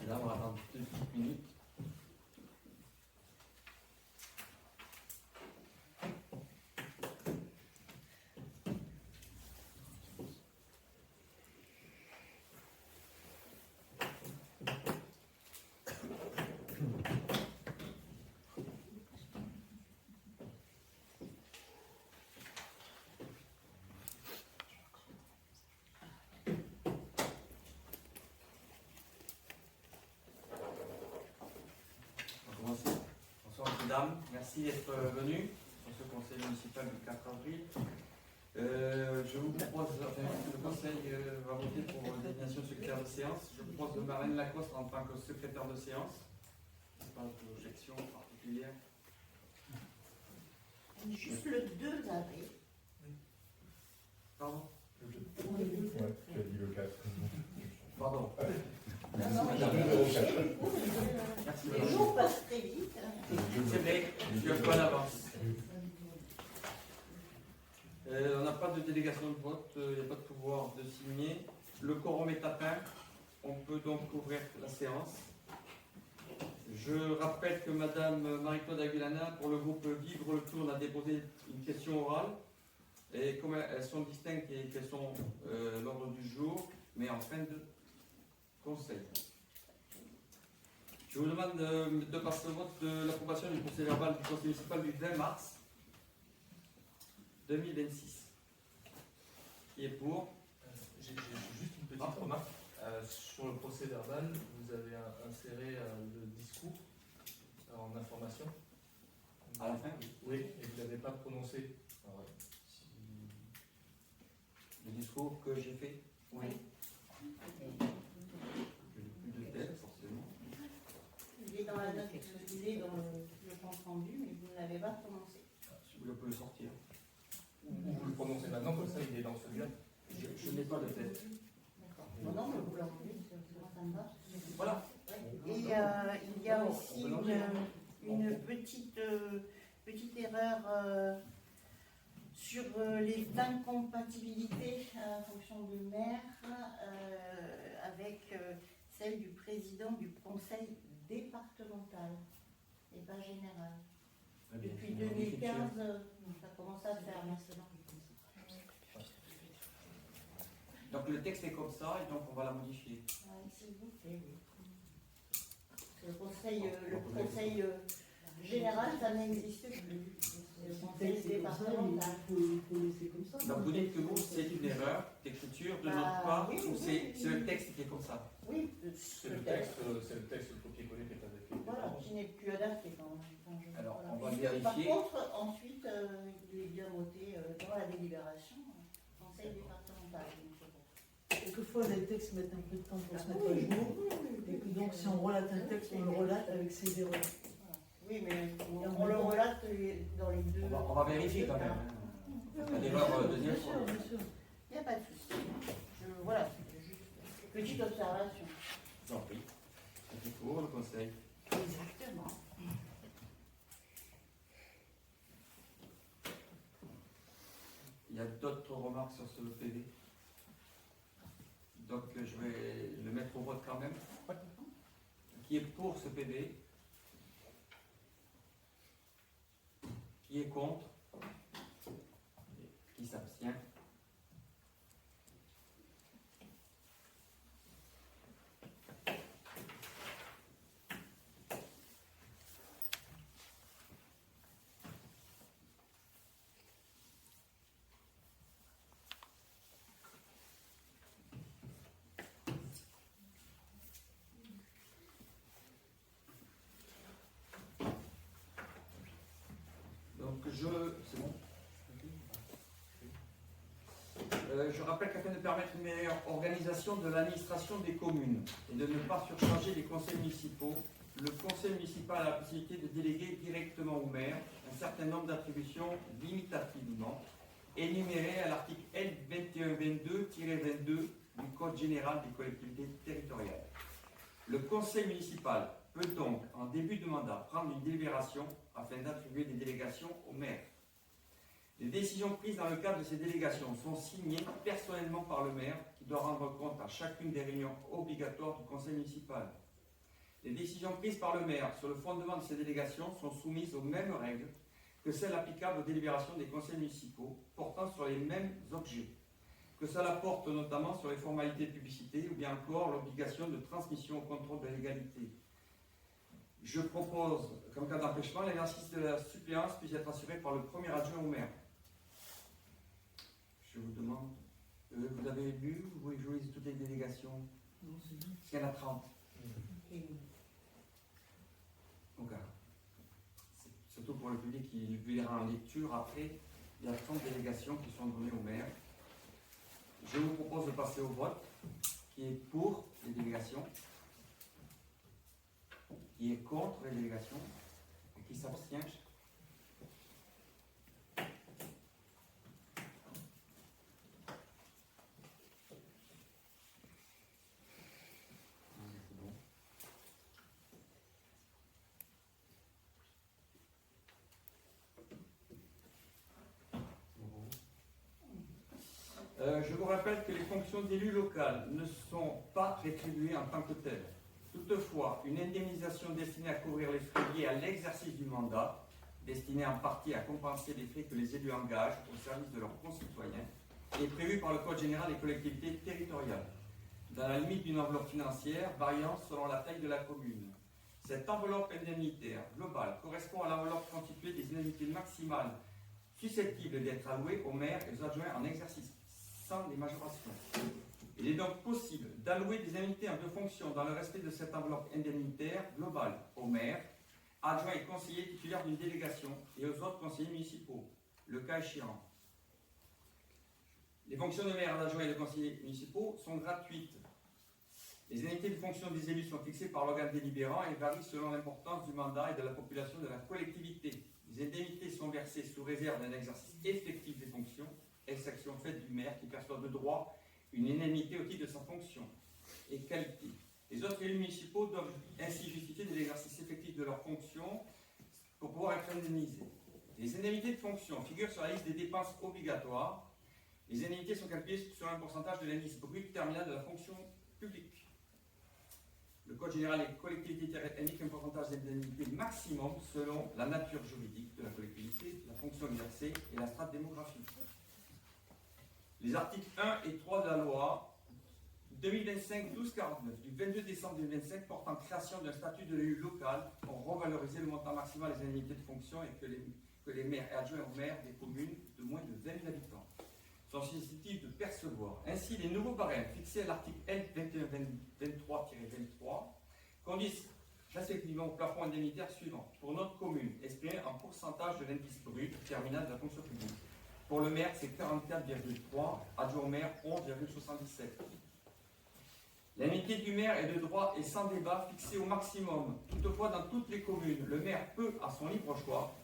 Là, on va attendre 2 petites minutes. Bonsoir mesdames, merci d'être venus sur ce conseil municipal du 4 avril. Je vous propose, le conseil va voter pour la désignation de secrétaire de séance. Je vous propose de Marlène Lacoste en tant que secrétaire de séance. Pas d'objection particulière. Juste le 2 avril. Pardon? Ouais, tu as dit le 4. Pardon. Merci, Merci. les jours passent très vite. C'est vrai, je suis un peu en avance. On n'a pas de délégation de vote, il n'y a pas de pouvoir de signer. Le quorum est atteint, on peut donc ouvrir la séance. Je rappelle que Madame Marie-Claude Aguilana, pour le groupe Vivre le Tour, a déposé une question orale. Et comme elles sont distinctes et qu'elles sont l'ordre du jour, mais en fin de conseil. Je vous demande de passer au vote de l'approbation du procès verbal du conseil municipal du 20 mars 2026. Qui est pour? J'ai juste une petite remarque. Sur le procès verbal, vous avez inséré le discours en information. À la fin? Oui, et vous ne l'avez pas prononcé. Alors, Le discours que j'ai fait? Oui. Je n'ai plus de tête, forcément. Il est dans la note, il est dans le compte rendu, mais vous ne l'avez pas prononcé. Si vous le pouvez sortir. Ou vous le prononcez maintenant, comme ça il est dans celui-là. Je n'ai pas de tête. D'accord. Non, mais vous l'enlevez, ça me va. Voilà. Et il y a aussi une petite erreur sur les incompatibilités en fonction du maire avec celle du président du conseil départemental et pas général. Depuis 2015, ça commence à faire maintenant. Donc le texte est comme ça et donc on va la modifier. Oui, s'il vous plaît, oui. Le conseil général, ça n'existe plus. Le conseil départemental. Donc vous dites que vous, c'est une erreur d'écriture de notre part ou c'est le texte qui est comme ça? Oui, C'est le texte, le copier-coller qui est avec. Voilà, qui n'est plus adapté quand même. Alors, Voilà. on va Par vérifier. contre, ensuite, il est bien noté dans la délibération, conseil départemental. Quelquefois, les textes mettent un peu de temps pour se mettre à jour. Et puis donc, si on relate un texte, on le relate avec ses erreurs. Voilà. Oui, mais on le relate dans les deux. On va vérifier quand même. Il y a l'erreur deuxième Bien fois. sûr, bien sûr. Il n'y a pas de souci. Voilà, c'était juste une petite observation. J'en prie. C'est pour le conseil. Exactement. Il y a d'autres remarques sur ce PV. Donc je vais le mettre au vote quand même. Qui est pour ce PV? Qui est contre? Qui s'abstient? Donc c'est bon. Je rappelle qu'afin de permettre une meilleure organisation de l'administration des communes et de ne pas surcharger les conseils municipaux, le conseil municipal a la possibilité de déléguer directement au maire un certain nombre d'attributions limitativement énumérées à l'article L 2122-22 du Code général des collectivités territoriales. Le conseil municipal peut donc, en début de mandat, prendre une délibération afin d'attribuer des délégations au maire. Les décisions prises dans le cadre de ces délégations sont signées personnellement par le maire qui doit rendre compte à chacune des réunions obligatoires du conseil municipal. Les décisions prises par le maire sur le fondement de ces délégations sont soumises aux mêmes règles que celles applicables aux délibérations des conseils municipaux portant sur les mêmes objets, que cela porte notamment sur les formalités de publicité ou bien encore l'obligation de transmission au contrôle de légalité. Je propose qu'en cas d'empêchement, l'exercice de la suppléance puisse être assuré par le premier adjoint au maire. Je vous demande, vous avez lu, vous voulez jouer toutes les délégations? Non, c'est bien. Parce qu'il y en a 30. Donc, surtout pour le public qui verra en lecture après, il y a 30 délégations qui sont données au maire. Je vous propose de passer au vote, qui est pour les délégations, qui est contre les délégations et qui s'abstient. Je vous rappelle que les fonctions d'élu local ne sont pas rétribuées en tant que telles. Toutefois, une indemnisation destinée à couvrir les frais liés à l'exercice du mandat, destinée en partie à compenser les frais que les élus engagent au service de leurs concitoyens, est prévue par le Code général des collectivités territoriales, dans la limite d'une enveloppe financière variant selon la taille de la commune. Cette enveloppe indemnitaire globale correspond à l'enveloppe constituée des indemnités maximales susceptibles d'être allouées aux maires et aux adjoints en exercice, sans les majorations. Il est donc possible d'allouer des indemnités en deux fonctions dans le respect de cette enveloppe indemnitaire globale aux maires, adjoints et conseillers titulaires d'une délégation et aux autres conseillers municipaux, le cas échéant. Les fonctions de maire, d'adjoint et de conseillers municipaux sont gratuites. Les indemnités de fonction des élus sont fixées par l'organe délibérant et varient selon l'importance du mandat et de la population de la collectivité. Les indemnités sont versées sous réserve d'un exercice effectif des fonctions, exception faite du maire qui perçoit de droit une indemnité au titre de sa fonction et qualité. Les autres élus municipaux doivent ainsi justifier de l'exercice effectif de leurs fonctions pour pouvoir être indemnisés. Les indemnités de fonction figurent sur la liste des dépenses obligatoires. Les indemnités sont calculées sur un pourcentage de l'indice brut terminal de la fonction publique. Le Code général des collectivités territoriales indique un pourcentage d'indemnité maximum selon la nature juridique de la collectivité, la fonction exercée et la strate démographique. Les articles 1 et 3 de la loi 2025-1249 du 22 décembre 2025 portant création d'un statut de l'élu local ont revalorisé le montant maximal des indemnités de fonction et que les maires et adjoints aux maires des communes de moins de 20 000 habitants sont susceptibles de percevoir. Ainsi, les nouveaux barèmes fixés à l'article L 2123-23 conduisent respectivement au plafond indemnitaire suivant. Pour notre commune, exprimé en pourcentage de l'indice brut terminal de la fonction publique. Pour le maire, c'est 44,3, adjoint au maire, 11,77. L'indemnité du maire est de droit et sans débat fixée au maximum. Toutefois, dans toutes les communes, le maire peut, à son libre choix,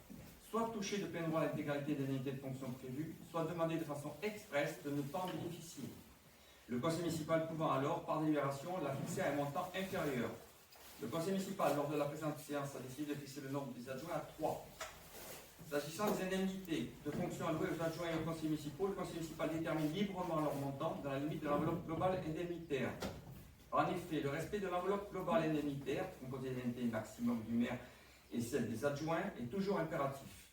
soit toucher de plein droit l'intégralité des indemnités de fonction prévues, soit demander de façon expresse de ne pas en bénéficier. Le conseil municipal pouvant alors, par délibération, la fixer à un montant inférieur. Le conseil municipal, lors de la présente séance, a décidé de fixer le nombre des adjoints à 3. S'agissant des indemnités de fonction allouées aux adjoints et aux conseillers municipaux, le conseil municipal détermine librement leur montant dans la limite de l'enveloppe globale indemnitaire. En effet, le respect de l'enveloppe globale indemnitaire, composée des indemnités maximum du maire et celle des adjoints, est toujours impératif.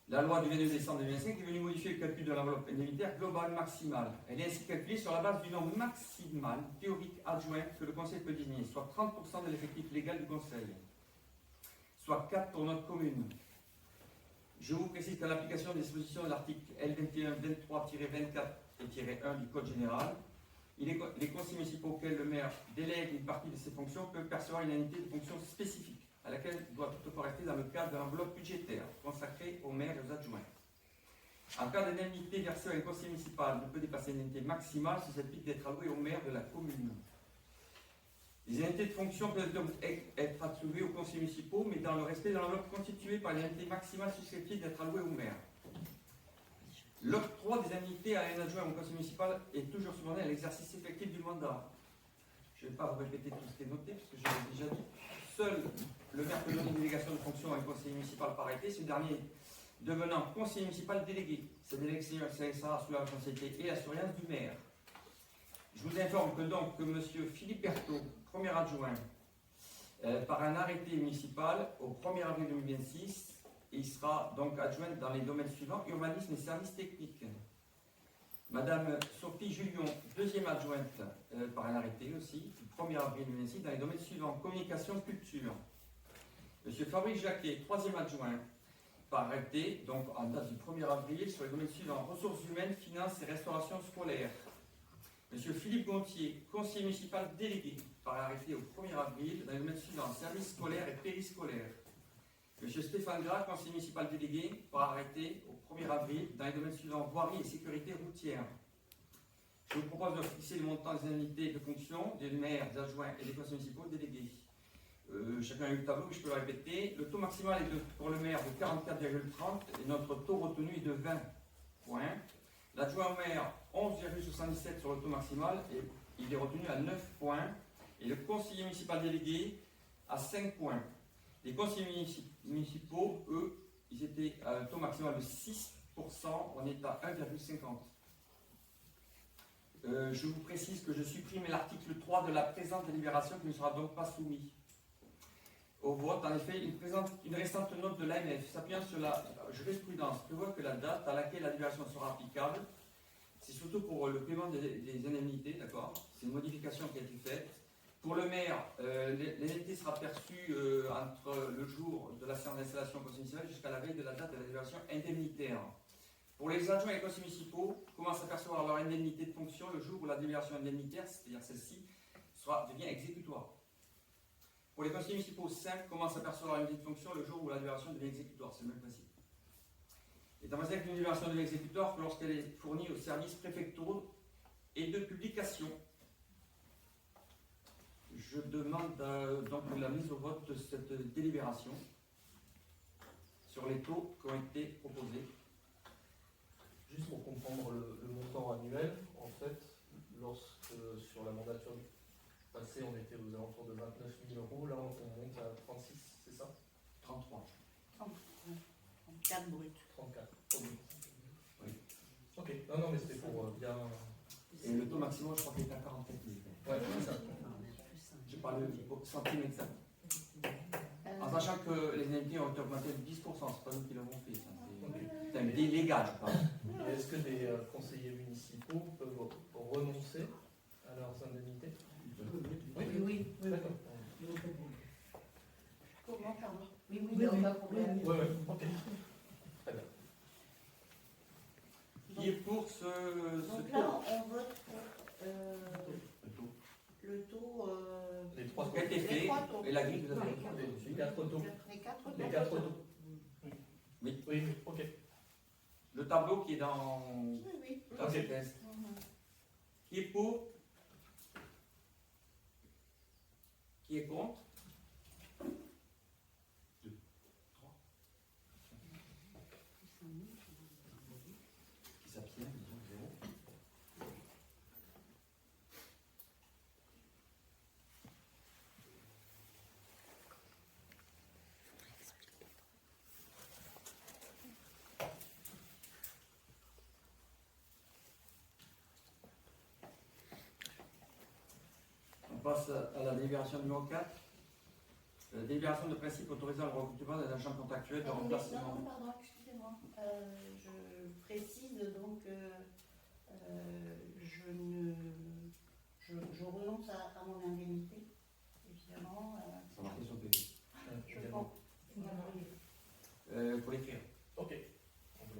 La loi du 22 décembre 2025 est venue modifier le calcul de l'enveloppe indemnitaire globale maximale. Elle est ainsi calculée sur la base du nombre maximal théorique adjoint que le conseil peut désigner, soit 30% de l'effectif légal du conseil, soit 4 pour notre commune. Je vous précise qu'à l'application des dispositions de l'article L2123-24 et 1 du Code général, les conseillers municipaux auxquels le maire délègue une partie de ses fonctions peuvent percevoir une indemnité de fonction spécifique, à laquelle doit toutefois rester dans le cadre de l'enveloppe budgétaire consacrée aux maires et aux adjoints. En cas d'indemnité versée à un conseil municipal, ne peut dépasser l'indemnité maximale susceptible d'être allouée au maire de la commune. Les indemnités de fonction peuvent donc être attribuées aux conseils municipaux, mais dans le respect de l'enveloppe constituée par l'indemnité maximale susceptible d'être allouée au maire. L'octroi des indemnités à un adjoint au conseil municipal est toujours subordonné à l'exercice effectif du mandat. Je ne vais pas vous répéter tout ce qui est noté, parce que je l'ai déjà dit. Seul le maire peut donner une délégation de fonction à un conseiller municipal par arrêté, ce dernier devenant conseiller municipal délégué. Cette délégation sera sous la responsabilité et la surveillance du maire. Je vous informe que donc que M. Philippe Berthaud, premier adjoint, par un arrêté municipal au 1er avril 2026, il sera donc adjoint dans les domaines suivants, urbanisme et services techniques. Madame Sophie Jullion, deuxième adjointe par un arrêté aussi, du 1er avril 2026, dans les domaines suivants, communication, culture. Monsieur Fabrice Jacquet, troisième adjoint par arrêté, donc en date du 1er avril, sur les domaines suivants, ressources humaines, finances et restauration scolaire. Monsieur Philippe Gontier, conseiller municipal délégué par arrêté au 1er avril, dans les domaines suivants, services scolaires et périscolaires. Monsieur Stéphane Gras, conseiller municipal délégué par arrêté au 1er avril, dans les domaines suivants, voirie et sécurité routière. Je vous propose de fixer le montant des indemnités de fonction des maires, des adjoints et des conseillers municipaux délégués. Chacun a eu le tableau, mais je peux le répéter. Le taux maximal est pour le maire de 44,30 et notre taux retenu est de 20 points. L'adjoint au maire, 11,77 sur le taux maximal et il est retenu à 9 points. Et le conseiller municipal délégué à 5 points. Les conseillers municipaux, eux, ils étaient à un taux maximal de 6%, on est à 1,50. Je vous précise que je supprime l'article 3 de la présente délibération qui ne sera donc pas soumis au vote. En effet, une récente note de l'AMF s'appuyant sur la jurisprudence prévoit que la date à laquelle la délibération sera applicable, c'est surtout pour le paiement des indemnités, d'accord? C'est une modification qui a été faite. Pour le maire, l'indemnité sera perçue entre le jour de la séance d'installation conseil municipal jusqu'à la veille de la date de la délibération indemnitaire. Pour les adjoints et les conseillers municipaux, commencent à percevoir leur indemnité de fonction le jour où la délibération indemnitaire, c'est-à-dire celle-ci, devient exécutoire. Pour les conseillers municipaux, 5 commencent à percevoir leur indemnité de fonction le jour où la délibération devient exécutoire. C'est le même principe. Et dans la qu'une délibération devient exécutoire lorsqu'elle est fournie aux services préfectoraux et de publication. Je demande donc la mise au vote de cette délibération sur les taux qui ont été proposés. Juste pour comprendre le montant annuel, en fait, lorsque sur la mandature passée, on était aux alentours de 29 000 €, là on monte à 36, c'est ça? 33. 34 brut. 34. Oh, Oui. Ok, non, mais c'était pour bien. Et le taux maximum, je crois qu'il est à 44 000. Ouais, c'est ça. Je parle au centime exact. En sachant que les indemnités ont été augmentées de 10%, c'est pas nous qui l'avons fait. Ça. C'est un légal, je parle. Est-ce que des conseillers municipaux peuvent renoncer à leurs indemnités? Oui. D'accord. Comment, pardon? Oui, il n'y a pas de problème. Oui, ok. Très bien. Qui est pour ce Donc taux? là, on vote pour le taux. Les trois Qui a été fait taux. et la grille que vous avez. Les 4 taux. Les quatre taux. Oui, ok. Le tableau qui est dans Oui. ce test. Qui est pour? Qui est contre? 2, 3. Qui s'abstient? 0. On passe à la délibération numéro 4. Délibération de principe autorisant le recrutement d'un agent contractuel de remplacement. Non, pardon, excusez-moi. Je précise donc que je renonce à mon indemnité, évidemment. Ça marqué sur le PV. Je pense. Pour l'écrire. Ok.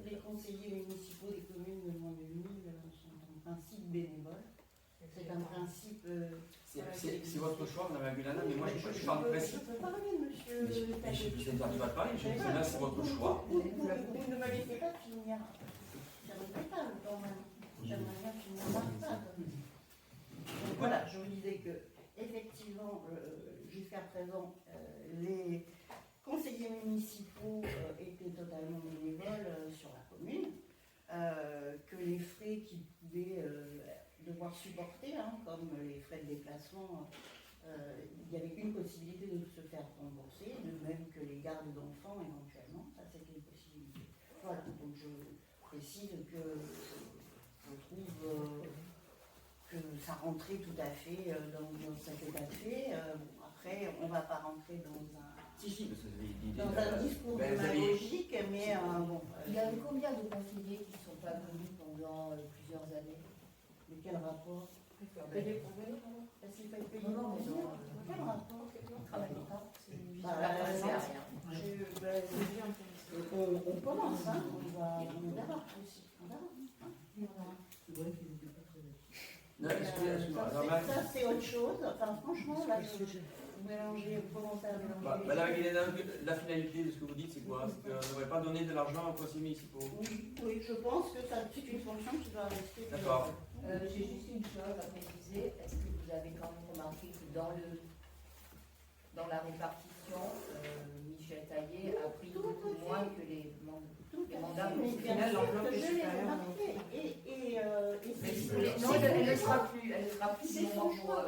Les conseillers municipaux des communes de moins de 1000 sont en principe bénévoles. C'est un principe. C'est votre choix, Mme Agulana, mais moi je parle de principe. Je peux parler, monsieur. Mais je vous ai interdit de parler, je dis là c'est votre choix. Vous ne me laissez pas finir. j'aimerais bien qu'il ne marque pas. Donc voilà, je vous disais que, effectivement, jusqu'à présent, les conseillers municipaux étaient totalement bénévoles sur la commune, que les frais qu'ils pouvaient devoir supporter, comme les frais de déplacement, il n'y avait qu'une possibilité de se faire rembourser, de même que les gardes d'enfants éventuellement, ça c'était une possibilité. Voilà, donc je précise que je trouve que ça rentrait tout à fait dans cet état de fait. Bon, après, on ne va pas rentrer dans un discours démagogique, mais bon. Il y avait combien de conseillers qui ne sont pas venus pendant plusieurs années? Mais quel rapport? Est-ce qu'il faut être payé? Non, mais non. Quel rapport? On ne travaille pas. Bah, C'est à rien. On commence, on verra aussi. On verra. C'est vrai qu'ils n'étaient pas très Non, excusez-moi. Ça, c'est autre chose. Enfin, franchement, là, vous commencez à mélanger. Madame Guénéna, la finalité de ce que vous dites, c'est quoi? C'est qu'on ne devrait pas donner de l'argent aux conseillers municipaux. Oui, je pense que c'est une fonction qui doit rester. D'accord. J'ai juste une chose à préciser. Est-ce que vous avez quand même remarqué que dans la répartition, Michel Taillé a pris beaucoup moins que les mandats, mais au final, l'enveloppe est supérieure. Non, elle ne sera plus. Elle ne sera plus C'est son choix.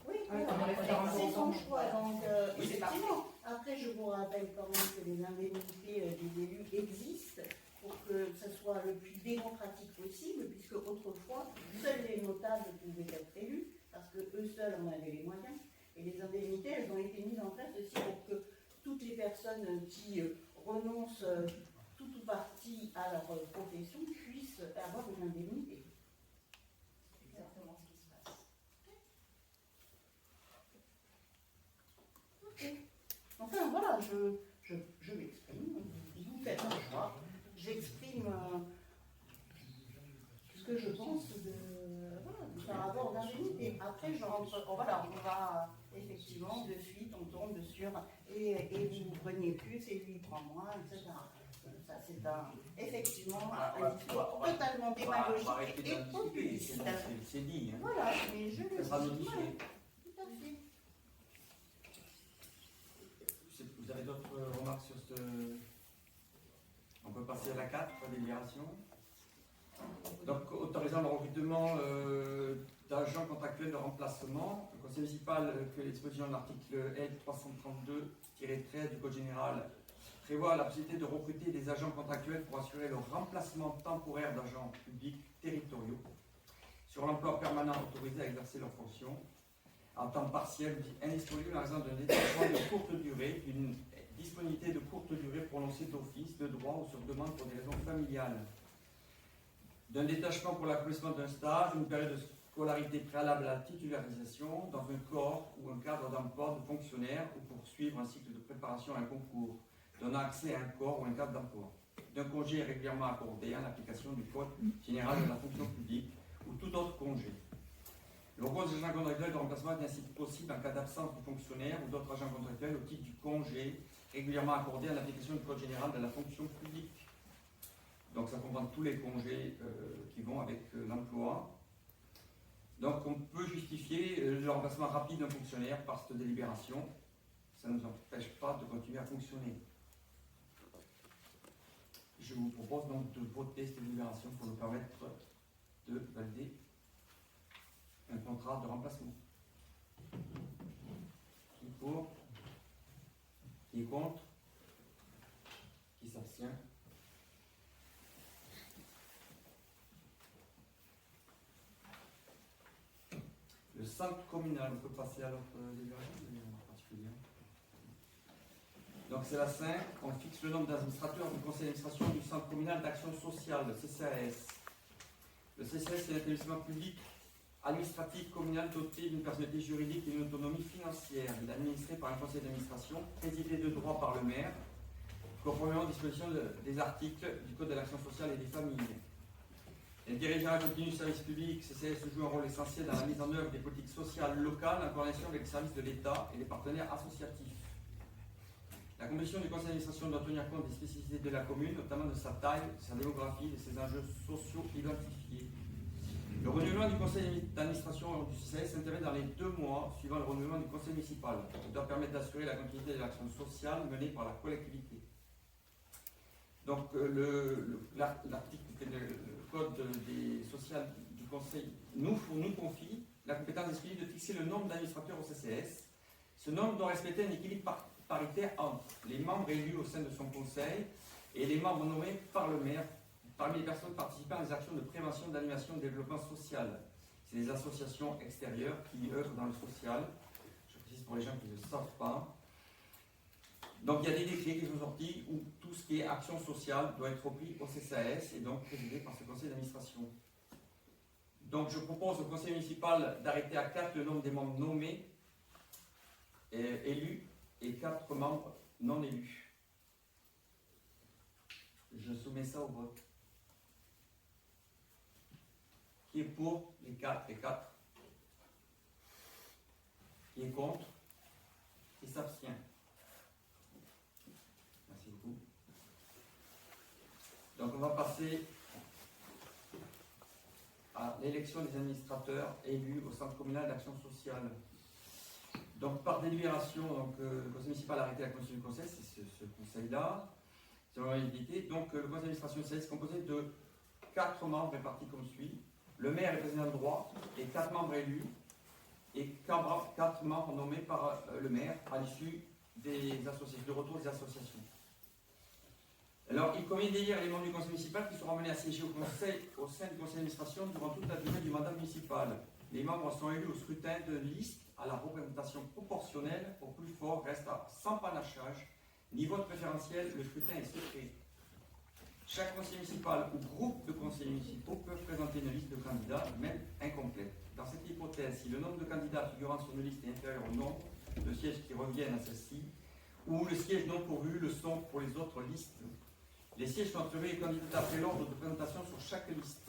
Oui, c'est son choix. Donc, effectivement. Après, je vous rappelle quand même que les indemnités des élus existent pour que ce soit le plus démocratique possible, puisque autrefois, seuls les notables pouvaient être élus, parce que eux seuls en avaient les moyens. Et les indemnités, elles ont été mises en place aussi pour que toutes les personnes qui renoncent tout ou partie à leur profession puissent avoir une indemnité. C'est exactement ce qui se passe. Ok. Enfin voilà, je m'exprime. Vous faites un choix. J'exprime ce que je pense par rapport aux indemnités. Après, on va effectivement de suite, on tombe sur et vous prenez plus et lui prend moins, etc. Ça, c'est effectivement un discours totalement démagogique et populiste. C'est dit. Voilà, mais je le Ça sera dis. notifié. Tout à fait. Vous avez d'autres remarques sur ce... On peut passer à la 4, la délibération. Donc, autorisant le recrutement d'agents contractuels de remplacement, le conseil municipal que l'exposition de l'article L332-13 du Code général prévoit la possibilité de recruter des agents contractuels pour assurer le remplacement temporaire d'agents publics territoriaux sur l'emploi permanent autorisé à exercer leurs fonctions en temps partiel ou indisponible en raison d'un détachement de courte durée, d'une disponibilité de courte durée prononcée d'office, de droit ou sur demande pour des raisons familiales, d'un détachement pour l'accomplissement d'un stage, une période de scolarité préalable à la titularisation dans un corps ou un cadre d'emploi de fonctionnaire ou pour suivre un cycle de préparation à un concours, d'un accès à un corps ou un cadre d'emploi, d'un congé régulièrement accordé en application du Code général de la fonction publique ou tout autre congé. Le recours des agents contractuels de remplacement est ainsi possible en cas d'absence du fonctionnaire ou d'autres agents contractuels au titre du congé régulièrement accordé en application du Code général de la fonction publique. Donc ça comprend tous les congés qui vont avec l'emploi. Donc on peut justifier le remplacement rapide d'un fonctionnaire par cette délibération. Ça ne nous empêche pas de continuer à fonctionner. Je vous propose donc de voter cette délibération pour nous permettre de valider un contrat de remplacement. Qui est pour? Qui est contre? Qui s'abstient? Le centre communal, on peut passer à l'autre délibération en particulier. Donc c'est la 5, on fixe le nombre d'administrateurs du conseil d'administration du centre communal d'action sociale, le CCAS. Le CCAS, c'est l'établissement public administratif communal doté d'une personnalité juridique et d'une autonomie financière. Il est administré par un conseil d'administration, présidé de droit par le maire, conformément aux dispositions des articles du Code de l'action sociale et des familles. Les dirigeants continus du service public, CCAS joue un rôle essentiel dans la mise en œuvre des politiques sociales locales en coordination avec les services de l'État et les partenaires associatifs. La composition du conseil d'administration doit tenir compte des spécificités de la commune, notamment de sa taille, de sa démographie, de ses enjeux sociaux identifiés. Le renouvellement du conseil d'administration du CCAS intervient dans les 2 mois suivant le renouvellement du conseil municipal. Il doit permettre d'assurer la continuité de l'action sociale menée par la collectivité. Donc l'article, le code des sociales du conseil nous confie la compétence exclusive de fixer le nombre d'administrateurs au CCS. Ce nombre doit respecter un équilibre paritaire entre les membres élus au sein de son conseil et les membres nommés par le maire parmi les personnes participant à des actions de prévention, d'animation et de développement social. C'est des associations extérieures qui œuvrent dans le social. Je précise pour les gens qui ne le savent pas. Donc il y a des décrets qui sont sortis où tout ce qui est action sociale doit être repris au CCAS et donc présidé par ce conseil d'administration. Donc je propose au conseil municipal d'arrêter à 4 le nombre des membres nommés, élus, et 4 membres non élus. Je soumets ça au vote. Qui est pour les 4 et 4? Qui est contre? Qui s'abstient? Merci beaucoup. Donc on va passer à l'élection des administrateurs élus au centre communal d'action sociale. Donc par délibération, le conseil municipal a arrêté la commission du conseil, c'est ce conseil-là, selon l'unanimité. Donc le conseil d'administration du CCAS est composé de 4 membres répartis comme suit. Le maire est président de droit et 4 membres élus et 4 membres nommés par le maire à l'issue des associations, de retour des associations. Alors, il convient d'élire les membres du conseil municipal qui seront menés à siéger au sein du conseil d'administration durant toute la durée du mandat municipal. Les membres sont élus au scrutin de liste à la représentation proportionnelle au plus fort, reste sans panachage, ni vote préférentiel, le scrutin est secret. Chaque conseil municipal ou groupe de conseillers municipaux peuvent présenter une liste de candidats, même incomplète. Dans cette hypothèse, si le nombre de candidats figurant sur une liste est inférieur au nombre de sièges qui reviennent à celle-ci, ou le siège non pourvu le sont pour les autres listes, les sièges sont attribués aux candidats après l'ordre de présentation sur chaque liste.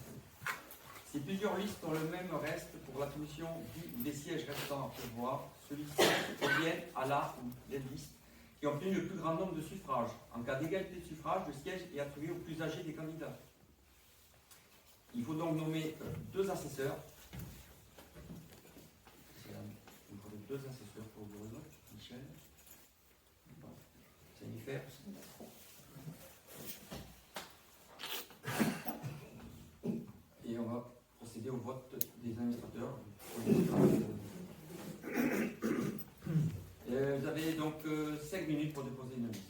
Si plusieurs listes ont le même reste pour l'attribution des sièges restants à prévoir, celui-ci revient à la ou les listes qui ont obtenu le plus grand nombre de suffrages. En cas d'égalité de suffrages, le siège est attribué au plus âgé des candidats. Il faut donc nommer 2 assesseurs. Il faut 2 assesseurs pour le réseau. Michel. Jennifer. Et on va procéder au vote des administrateurs. Vous avez donc 5 minutes pour déposer une liste.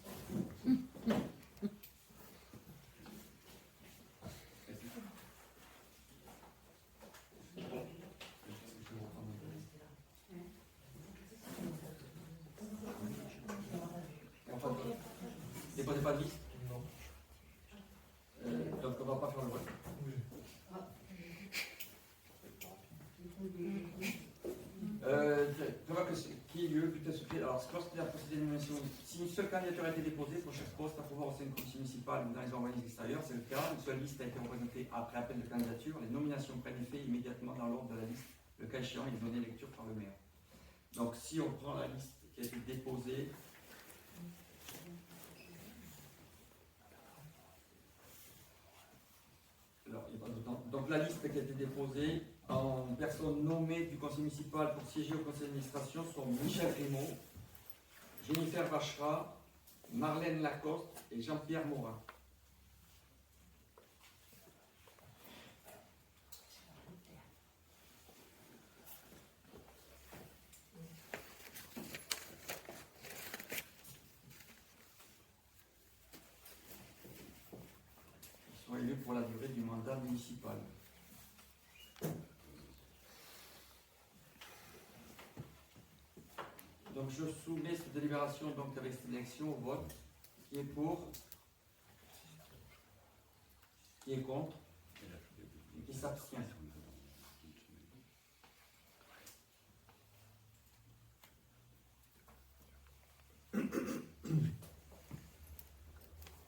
Déposez pas de liste? Non. Donc on va pas faire le vote. Je vois que qui est lieu, putain, alors c'est lorsqu'il y a procédé de nomination, si une seule candidature a été déposée pour chaque poste à pouvoir au sein d'une commission municipale ou dans les organismes extérieurs, c'est le cas. Une seule liste a été représentée après appel de candidature. Les nominations prennent effet immédiatement dans l'ordre de la liste. Le cas échéant, il est donné lecture par le maire. Donc si on prend la liste qui a été déposée, alors, il y a pas de temps. Donc la liste qui a été déposée en personnes nommées du conseil municipal pour siéger au conseil d'administration sont Michel Raymond, Jennifer Vachera, Marlène Lacoste et Jean-Pierre Morin. Ils sont élus pour la durée du mandat municipal. Donc je soumets cette délibération donc avec cette élection au vote. Qui est pour? Qui est contre? Et qui s'abstient?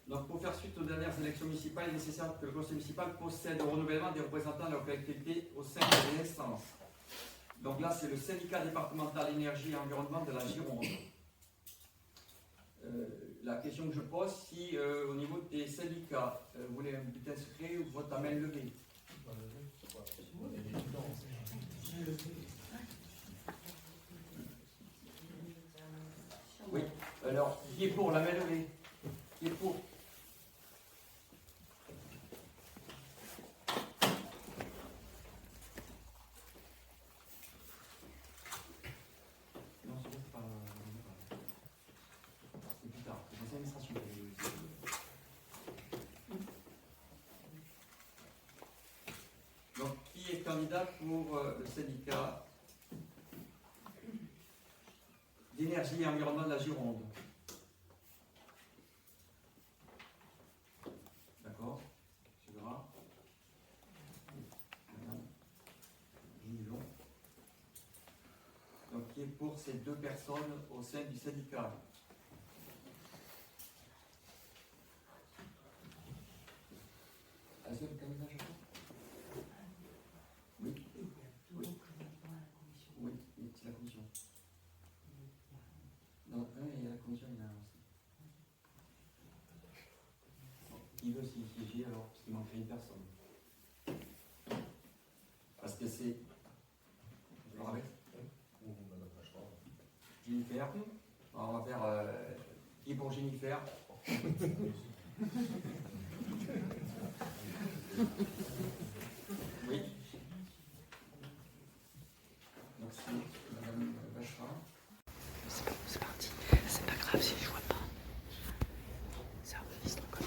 Donc pour faire suite aux dernières élections municipales, il est nécessaire que le conseil municipal procède au renouvellement des représentants de la collectivité au sein de l'instance. Donc là, c'est le syndicat départemental énergie et environnement de la Gironde. la question que je pose, si au niveau des syndicats, vous voulez un bulletin secret ou vote à main levée? Oui. Alors, qui est pour la main levée? Qui est pour? Non, c'est pas. C'est plus tard. C'est les administrations. Donc, qui est candidat pour le syndicat d'énergie et environnement de la Gironde? D'accord. Tu verras. Julien. Donc, qui est pour ces deux personnes au sein du syndicat? Un seul candidat, je crois. Oui. Oui. Oui, c'est la commission. Non, il y a la commission, il y en a un aussi. Bon, qui veut s'y siéger alors? Parce qu'il manquerait une personne. Parce que c'est. Je le rappelle. Jennifer. Alors, on va faire. Qui est pour Jennifer? Oui. Donc c'est Madame Bachra. C'est parti. C'est pas grave si je vois pas. Ça enregistre quand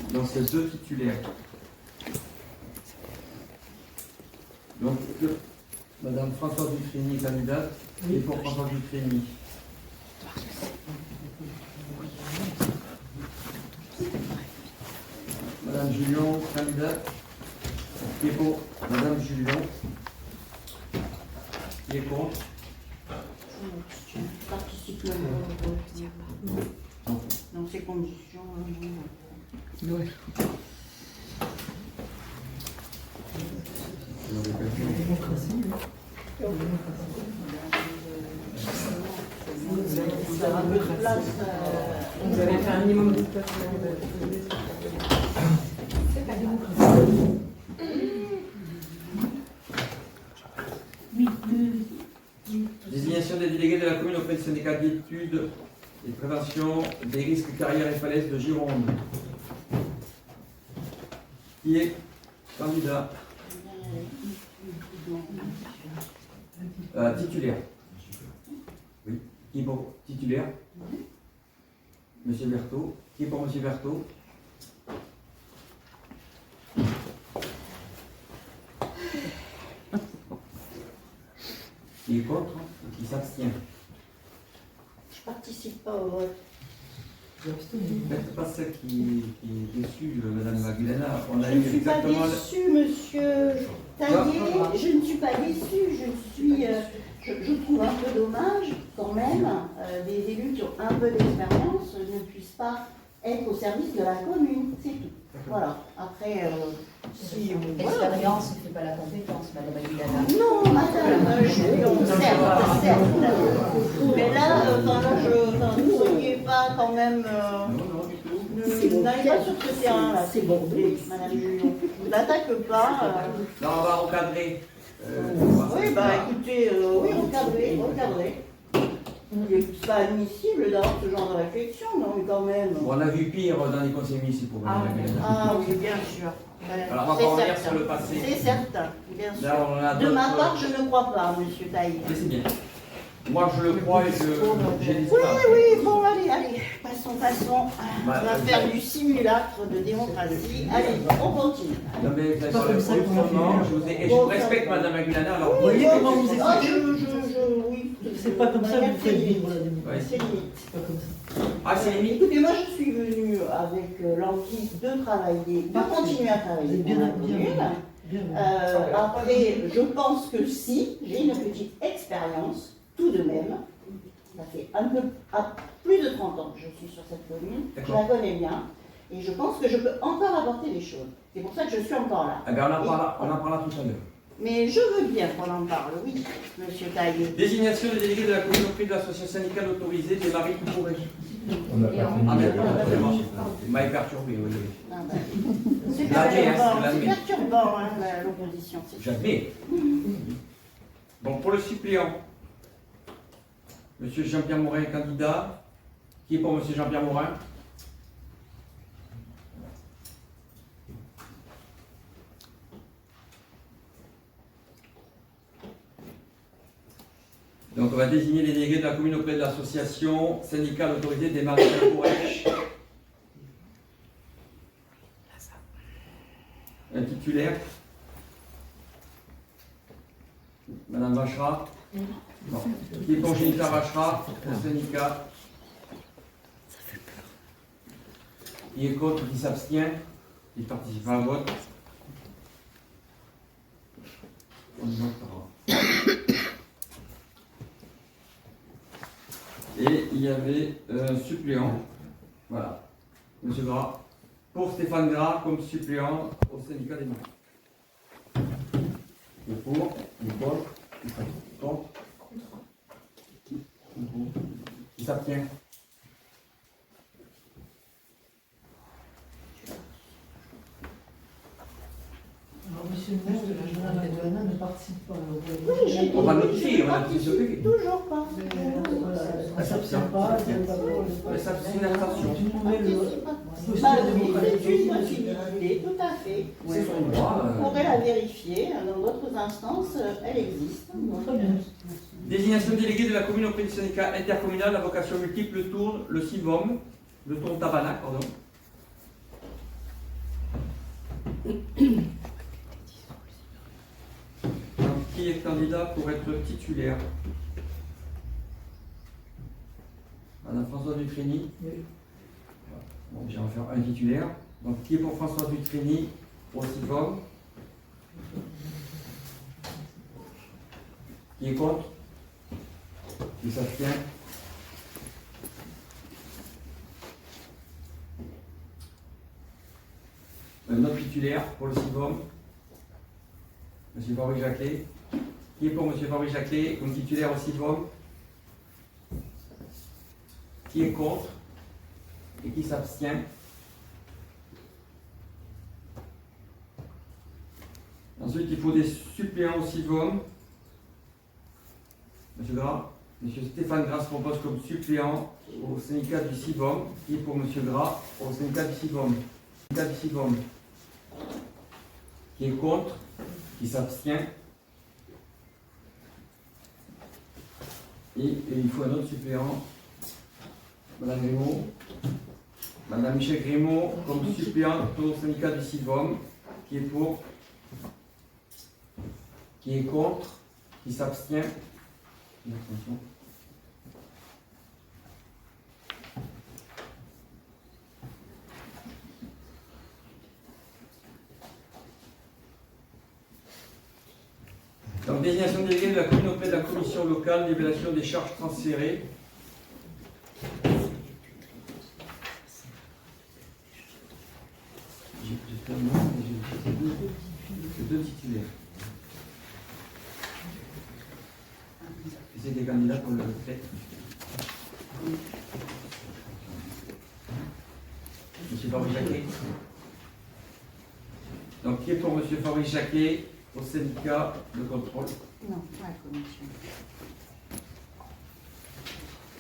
même. Donc c'est deux titulaires. Donc Madame Françoise Dufrény, candidate, et pour Françoise Dufrény. Madame Julien, candidate, qui est pour Madame Julien, qui est contre. Je participe même au vote. Dans ces conditions. Ouais. Vous avez fait un minimum de place. C'est la démocratie. Désignation des délégués de la commune auprès du syndicat d'études et de prévention des risques carrières et falaises de Gironde. Qui est candidat? Titulaire. Oui. Qui est pour titulaire? Monsieur Berthaud. Qui est pour Monsieur Berthaud? Qui est contre? Qui s'abstient? Je participe pas au vote. Faites pas celle qui est déçue, Madame Magdalena. On a Je eu ne suis pas exactement. déçue, monsieur Taillé. Je ne suis pas déçue. Je trouve un peu dommage, quand même, des élus qui ont un peu d'expérience ne puissent pas être au service de la commune. C'est tout. Voilà. Après, si. Voilà. L'expérience ne fait pas la compétence, Madame Aguilera. Non, madame, certes. Mais là, vous ne seriez pas quand même. Non, du tout. N'allez pas sur ce terrain-là, c'est bon, madame Julien. Vous n'attaquez pas. Là, on va encadrer. Oui, bah écoutez, oui, recadrez. C'est pas admissible d'avoir ce genre de réflexion, non, mais quand même. On a vu pire dans les conseils municipaux, Madame Magdalena. Ah oui, bien sûr. Alors, on va pas revenir sur le passé. C'est certain, bien sûr. Là, on a De ma d'autres- part, je ne crois pas, monsieur Taï. Mais c'est bien. Moi, je le crois et j'ai des Oui, bon, allez, passons. On Bah, va faire du simulacre de démocratie. Allez, on continue. Non, mais sur pas le comme ça qu'on fonctionnement, fait. je vous respecte, Madame Magdalena. Alors, Vous voyez comment vous Ah, expliquez? oui. C'est pas comme ça que vous faites vivre la Ouais. démocratie. C'est limite. C'est pas comme ça. Ah, c'est limite. Écoutez, moi je suis venue avec l'envie de travailler, de continuer à travailler Bien, pour la bien, commune. bien. Après, je pense que si j'ai une petite expérience, tout de même, ça fait plus de 30 ans que je suis sur cette commune, je D'accord. la connais bien, et je pense que je peux encore apporter des choses. C'est pour ça que je suis encore là. Eh bien, on en parlera tout à l'heure. Mais je veux bien qu'on en parle, oui, monsieur Taillé. Désignation des délégués de la commune auprès de l'association syndicale autorisée des maris qui pourraient. On n'a pas fini. Ah, mais c'est bon. Vous m'avez perturbé, oui. Ah ben, c'est L'admet, hein, perturbant, c'est l'admet. perturbant, hein, l'opposition. c'est- J'admets. Bon, pour le suppléant, monsieur Jean-Pierre Morin est candidat. Qui est pour monsieur Jean-Pierre Morin? Donc on va désigner les délégués de la commune auprès de l'association syndicale autorisée des maréchals Courrèches. Un titulaire. Madame Vacherat. Non. Qui est pour Jennifer Vacherat au syndicat? Qui est contre, qui s'abstient, qui participe à un vote. On votera. Et il y avait un suppléant, voilà, monsieur Gras, pour Stéphane Gras comme suppléant au syndicat des maires. Il est pour, il est contre, il est contre, il s'abstient. Alors, monsieur le maire, la journal Adouana ne participe pas. Oui, On va notifier, on va notifier. Toujours pas. Elle s'abstient pas, elle ne va Mais ça, c'est une abstention. Tout le monde est le. Bah oui, c'est une possibilité, tout à fait. C'est son droit. On pourrait la vérifier, dans d'autres instances, elle existe. Donc, Très bien. Désignation déléguée de la commune auprès du syndicat intercommunal à vocation multiple, le Tourne, le Civom, le Tourne Tabarnak, pardon. Donc, qui est candidat pour être titulaire? Madame Françoise Dutrény. Oui. Bon, j'ai en faire un titulaire. Donc, qui est pour Françoise Dutrény au Civom? Qui est contre? Qui s'abstient? Un autre titulaire pour le Civom, monsieur Fabrice Jacquet. Qui est pour monsieur Fabrice Jacquet comme titulaire au Civom? Qui est contre? Et qui s'abstient? Ensuite, il faut des suppléants au Civom. Monsieur Gras, monsieur Stéphane Gras se propose comme suppléant au syndicat du Civom. Qui est pour monsieur Gras au syndicat du Civom? Syndicat du Civom. Qui est contre? Qui s'abstient? Et il faut un autre suppléant. Madame Grimaud. Madame Michel Grimaud comme suppléante au syndicat du Civom. Qui est pour? Qui est contre? Qui s'abstient? Une abstention. Donc, désignation déléguée de la commune auprès de la commission locale d'évaluation des charges transférées. J'ai deux titulaires. C'est des candidats pour le fait. Monsieur Fabrice Jacquet. Donc, qui est pour monsieur Fabrice Jacquet au syndicat de contrôle? non, pas la commission.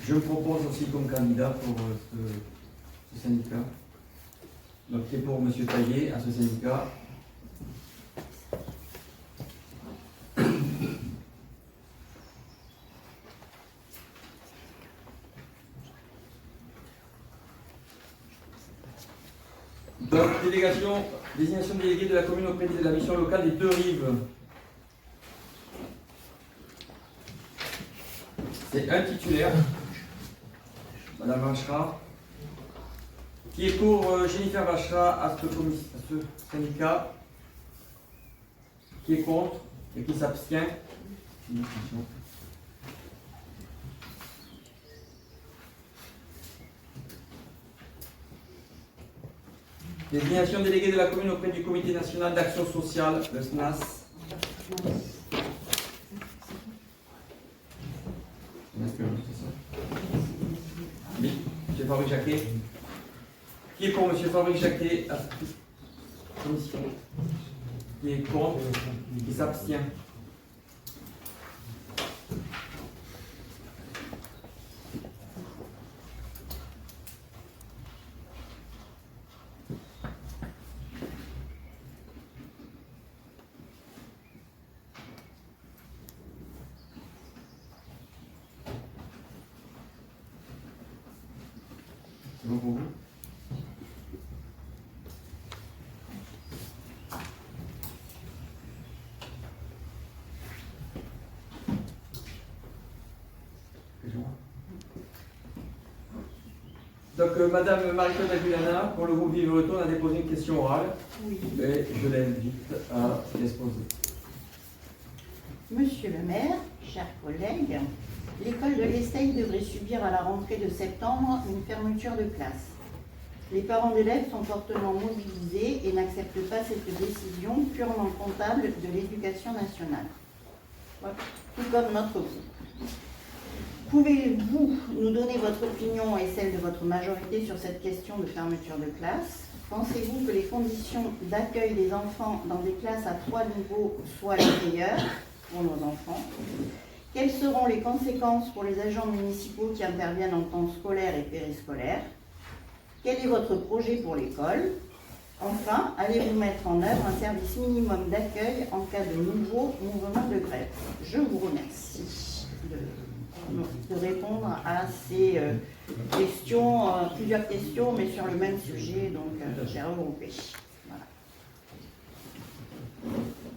Je me propose aussi comme candidat pour ce syndicat. Donc, qui est pour monsieur Taillé à ce syndicat? Donc, désignation déléguée de la commune auprès de la mission locale des Deux Rives. C'est un titulaire, Madame Vacherat. Qui est pour Jennifer Vacherat à ce syndicat? Qui est contre et qui s'abstient? Une abstention. Désignation déléguée de la commune auprès du Comité national d'action sociale, le SNAS. C'est ça. Oui, M. Fabrique-Jacquet. Qui est pour M. Fabrique-Jacquet à cette commission? Qui est contre? Qui s'abstient? C'est bon pour vous? Donc, Madame Marie-Claude Aguilana, pour le groupe Vive le Retour, a déposé une question orale. Oui. Et je l'invite à l'exposer. Monsieur le maire, chers collègues, l'école de l'Esteille devrait subir à la rentrée de septembre une fermeture de classe. Les parents d'élèves sont fortement mobilisés et n'acceptent pas cette décision purement comptable de l'Éducation nationale, tout comme notre groupe. Pouvez-vous nous donner votre opinion et celle de votre majorité sur cette question de fermeture de classe? Pensez-vous que les conditions d'accueil des enfants dans des classes à 3 niveaux soient les meilleures pour nos enfants? Quelles seront les conséquences pour les agents municipaux qui interviennent en temps scolaire et périscolaire? Quel est votre projet pour l'école? Enfin, allez-vous mettre en œuvre un service minimum d'accueil en cas de nouveau mouvement de grève? Je vous remercie de répondre à ces questions, plusieurs questions, mais sur le même sujet, donc j'ai regroupé. Voilà.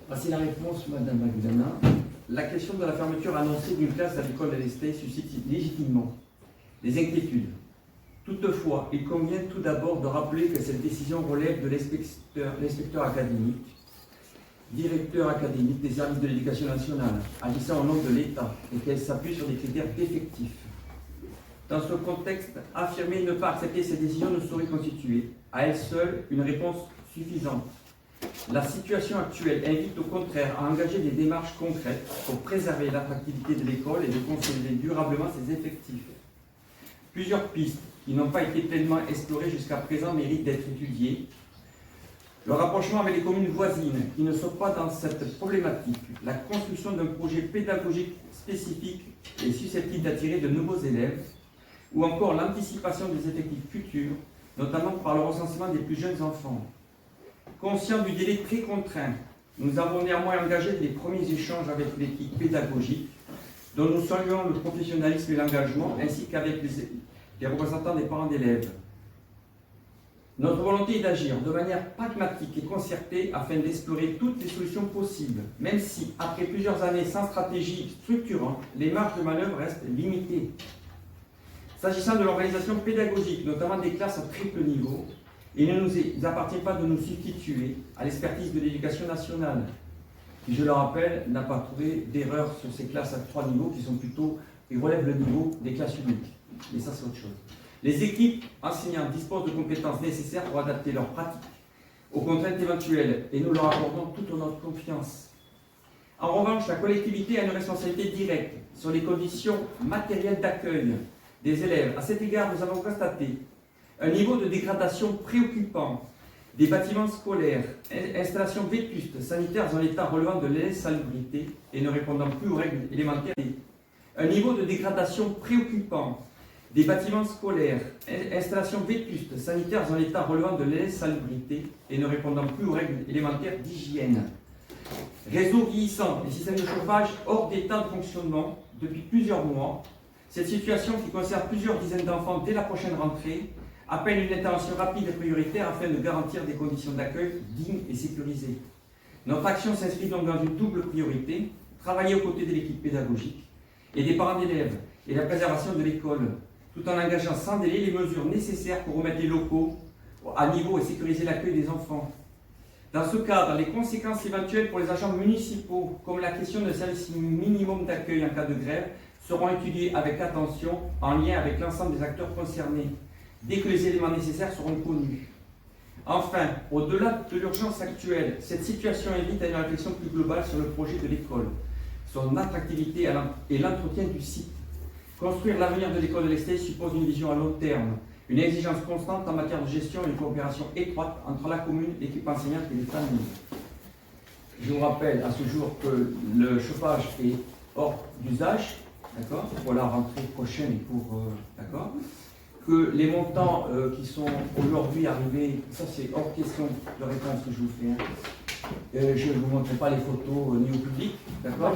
Voici la réponse, Madame Magdana. La question de la fermeture annoncée d'une classe à l'école de l'Esteille suscite légitimement des inquiétudes. Toutefois, il convient tout d'abord de rappeler que cette décision relève de l'inspecteur académique, directeur académique des services de l'éducation nationale, agissant au nom de l'État, et qu'elle s'appuie sur des critères d'effectifs. Dans ce contexte, affirmer ne pas accepter cette décision ne saurait constituer, à elle seule, une réponse suffisante. La situation actuelle invite au contraire à engager des démarches concrètes pour préserver l'attractivité de l'école et de consolider durablement ses effectifs. Plusieurs pistes qui n'ont pas été pleinement explorées jusqu'à présent méritent d'être étudiées. Le rapprochement avec les communes voisines qui ne sont pas dans cette problématique, la construction d'un projet pédagogique spécifique et susceptible d'attirer de nouveaux élèves, ou encore l'anticipation des effectifs futurs, notamment par le recensement des plus jeunes enfants. Conscient du délai très contraint, nous avons néanmoins engagé les premiers échanges avec l'équipe pédagogique, dont nous saluons le professionnalisme et l'engagement, ainsi qu'avec les représentants des parents d'élèves. Notre volonté est d'agir de manière pragmatique et concertée afin d'explorer toutes les solutions possibles, même si, après plusieurs années sans stratégie structurante, les marges de manœuvre restent limitées. S'agissant de l'organisation pédagogique, notamment des classes à triple niveau, il ne nous appartient pas de nous substituer à l'expertise de l'éducation nationale, qui, je le rappelle, n'a pas trouvé d'erreur sur ces classes à 3 niveaux qui relèvent le niveau des classes uniques. Mais ça, c'est autre chose. Les équipes enseignantes disposent de compétences nécessaires pour adapter leurs pratiques aux contraintes éventuelles et nous leur accordons toute notre confiance. En revanche, la collectivité a une responsabilité directe sur les conditions matérielles d'accueil des élèves. À cet égard, nous avons constaté un niveau de dégradation préoccupant des bâtiments scolaires, installations vétustes, sanitaires en état relevant de l'insalubrité et ne répondant plus aux règles élémentaires. Un niveau de dégradation préoccupant des bâtiments scolaires, installations vétustes, sanitaires en état relevant de l'insalubrité et ne répondant plus aux règles élémentaires d'hygiène. Réseau vieillissant et systèmes de chauffage hors d'état de fonctionnement depuis plusieurs mois. Cette situation, qui concerne plusieurs dizaines d'enfants dès la prochaine rentrée, appelle une intervention rapide et prioritaire afin de garantir des conditions d'accueil dignes et sécurisées. Notre action s'inscrit donc dans une double priorité: travailler aux côtés de l'équipe pédagogique et des parents d'élèves et la préservation de l'école, tout en engageant sans délai les mesures nécessaires pour remettre les locaux à niveau et sécuriser l'accueil des enfants. Dans ce cadre, les conséquences éventuelles pour les agents municipaux, comme la question d'un service minimum d'accueil en cas de grève, seront étudiées avec attention en lien avec l'ensemble des acteurs concernés, dès que les éléments nécessaires seront connus. Enfin, au-delà de l'urgence actuelle, cette situation invite à une réflexion plus globale sur le projet de l'école, son attractivité et l'entretien du site. Construire l'avenir de l'école de l'Estée suppose une vision à long terme, une exigence constante en matière de gestion et une coopération étroite entre la commune, l'équipe enseignante et les familles. Je vous rappelle à ce jour que le chauffage est hors d'usage, d'accord, pour la rentrée prochaine et pour, d'accord, que les montants qui sont aujourd'hui arrivés, ça c'est hors question de réponse que je vous fais. Hein. Je ne vous montrerai pas les photos ni au public, d'accord,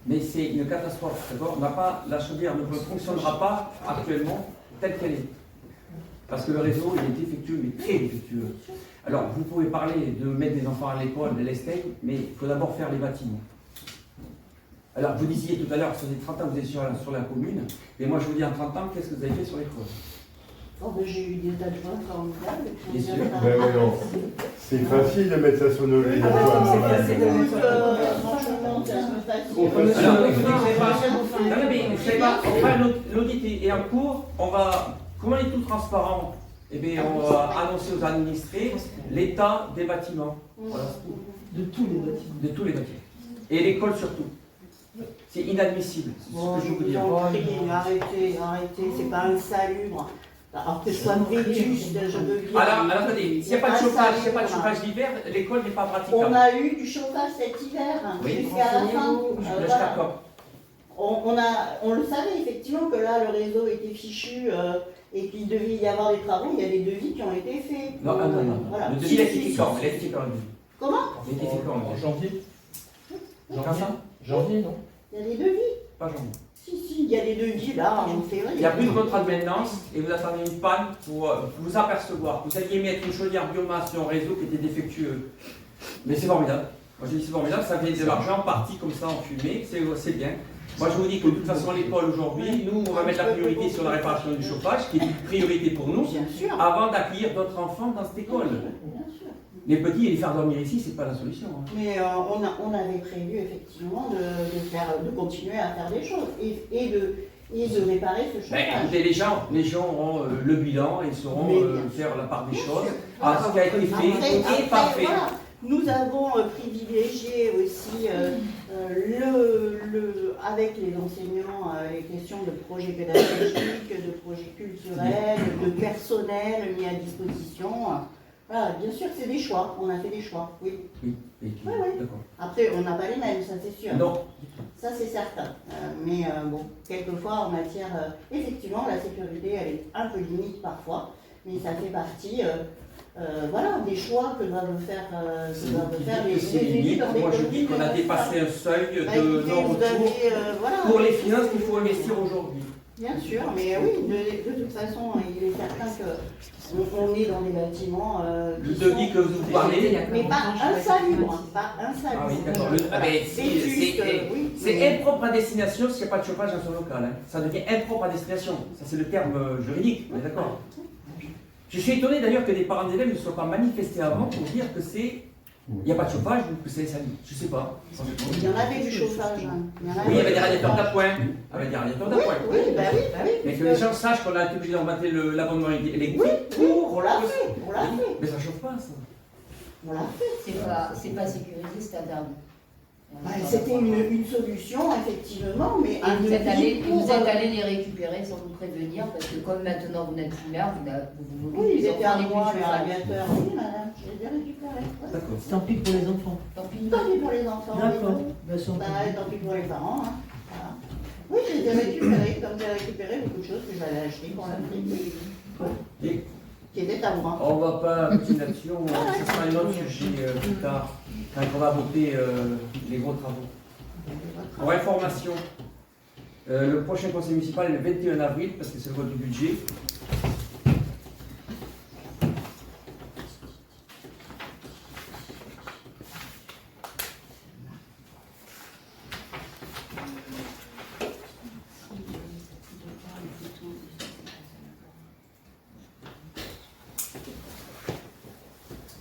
mais c'est une catastrophe, d'accord. On n'a pas, la chaudière ne fonctionnera pas actuellement telle qu'elle est, parce que le réseau il est défectueux, mais très défectueux. Alors, vous pouvez parler de mettre des enfants à l'école, de l'Estée, mais il faut d'abord faire les bâtiments. Alors, vous disiez tout à l'heure, ça fait 30 ans que vous êtes sur la commune, et moi je vous dis en 30 ans, qu'est-ce que vous avez fait sur l'école? Oh, ben, j'ai eu des adjoints formidables. Bien sûr. Ben oui, non. C'est facile de mettre ça sur nos lignes. Franchement, c'est un peu facile. Alors, écoutez, vous savez pas, non, mais vous savez pas, enfin, l'audit est en cours, on va, comme on est tout transparent, eh bien, on va annoncer aux administrés l'état des bâtiments. Voilà, c'est tout. De tous les bâtiments. De tous les bâtiments. Et l'école surtout. C'est inadmissible, c'est Bon, ce que je je veux vous dire. en prie, arrêtez, c'est pas insalubre. Alors que ce soit vétuste, je veux dire. Alors, attendez, s'il n'y a pas de chauffage l'hiver, l'école n'est pas praticable. On a eu du chauffage cet hiver, Oui. jusqu'à la fin. Je suis Voilà. d'accord. On le savait effectivement que là, le réseau était fichu et qu'il devait y avoir des travaux. Il y a des devis qui ont été faits. Non. Voilà. Le devis, Si, il a si, été si. quand? Il a été quand? Comment Il a été quand? En janvier. Quand ça? Janvier, non? Il y a des devis. Pas janvier. Si, il y a des devis là en février. Il n'y a plus de contrat de maintenance et vous attendez une panne pour vous apercevoir. Vous alliez mettre une chaudière biomasse sur un réseau qui était défectueux. Mais c'est formidable. Moi je dis c'est formidable, ça fait de l'argent parti comme ça en fumée, c'est bien. Moi je vous dis que de toute façon l'école aujourd'hui, nous on va mettre la priorité sur la réparation du chauffage, qui est une priorité pour nous, Bien sûr. avant d'accueillir d'autres enfants dans cette école. Bien sûr. Les petits et les faire dormir ici, c'est pas la solution. Hein. Mais on avait prévu effectivement de continuer à faire des choses et de réparer ce Ben, chauffage. écoutez, les gens auront le bilan et sauront Mais bien faire la part des Bien choses sûr. à ce qui a été fait et pas fait. Voilà. Nous avons privilégié aussi avec les enseignants les questions de projets pédagogiques, de projets culturels, de personnel mis à disposition. Voilà, bien sûr que c'est des choix, on a fait des choix, oui. Oui, d'accord. Après, on n'a pas les mêmes, ça c'est sûr. Non, Ça c'est certain. Mais bon, quelquefois en matière, effectivement, la sécurité elle est un peu limite parfois, mais ça fait partie voilà, des choix que doivent faire, c'est les élus limite. dans les Moi je dis communes. qu'on a dépassé un seuil Bah, de écoutez, vous non-retour avez, voilà. pour les finances qu'il faut investir aujourd'hui. Bien sûr, mais oui, de toute façon, il est certain qu'on est dans des bâtiments Le qui devis sont- que vous parlez, mais pas insalubres, pas insalubres. ah oui, d'accord. C'est impropre à destination s'il n'y a pas de chauffage dans son local. Hein. Ça devient impropre à destination. Ça, c'est le terme juridique, on est d'accord. Je suis étonné d'ailleurs que des parents d'élèves ne soient pas manifestés avant pour dire que il n'y a pas de chauffage ou que c'est insalubre. Je ne sais pas. Il y en avait du chauffage. Hein. Oui, il y avait des radiateurs d'appoint. Il y avait des radiateurs d'appoint. Oui, bah oui. Mais que les gens sachent qu'on a été obligé d'augmenter l'abonnement électrique Oui, pour on l'a fait. Mais ça chauffe pas, ça. On l'a fait. C'est pas sécurisé, c'est interdit. Bah, c'était une solution, effectivement, mais Et un vous êtes devis pour- allé les récupérer sans vous prévenir, parce que comme maintenant vous n'êtes plus là, vous Oui, ils étaient à enfants moi, n'aient plus les de chauffage. radiateurs. Oui, madame, je les ai récupérés. Ouais. D'accord. Tant pis pour les enfants. Tant pis. Tant pis pour les enfants. D'accord. oui. Ben, sans Bah, pis. tant pis pour les parents. Hein. Voilà. Oui, je les ai récupérés, comme j'ai récupéré beaucoup de choses que j'avais achetées pour la petite, Et qui étaient à moi. on va pas continuer là-dessus, ce sera un autre sujet plus tard, quand on va voter les gros travaux. Pour information, le prochain conseil municipal est le 21 avril, parce que c'est le vote du budget.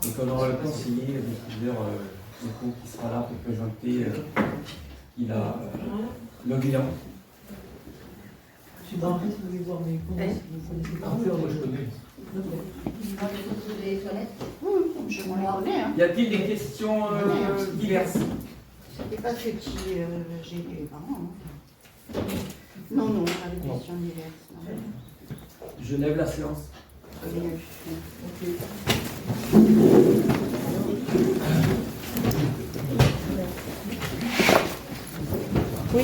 Donc on aura le conseiller, le décideur qui sera là pour présenter le bilan. Je suis dans le risque de les voir, mais comment vous connaissez pas. Moi je connais. Vous avez toutes les toilettes? Je m'en connais, hein. Y a-t-il des questions diverses? C'était pas ce qui j'ai eu parents. Hein. Non, non, pas de questions diverses. Non. Je lève la séance. Oui.